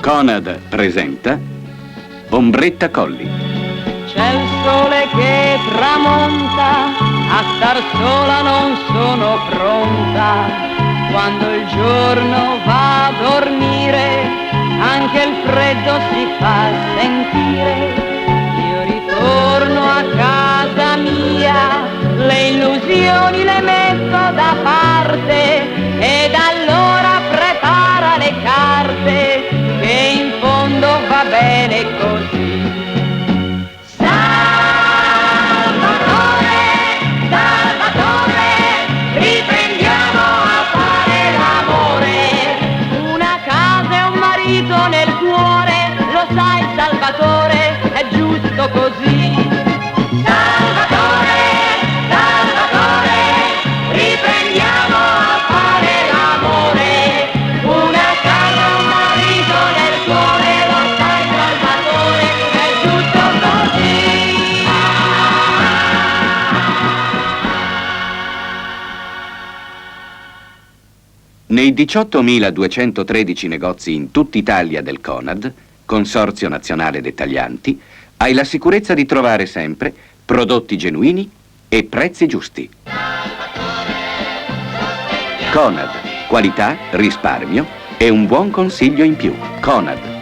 Conad presenta Ombretta Colli. C'è il sole che tramonta, a star sola non sono pronta. Quando il giorno va a dormire, anche il freddo si fa sentire. Io ritorno a casa mia, le illusioni le metto da parte, ed allora prepara le carte, che in fondo va bene così. Nel cuore, lo sai Salvatore, è giusto così. Salvatore, Salvatore, riprendiamo a fare l'amore. Una casa, un marito nel cuore, lo sai Salvatore, è giusto così. Nei 18.213 negozi in tutta Italia del Conad, Consorzio Nazionale Dettaglianti, hai la sicurezza di trovare sempre prodotti genuini e prezzi giusti. Conad, qualità, risparmio e un buon consiglio in più. Conad.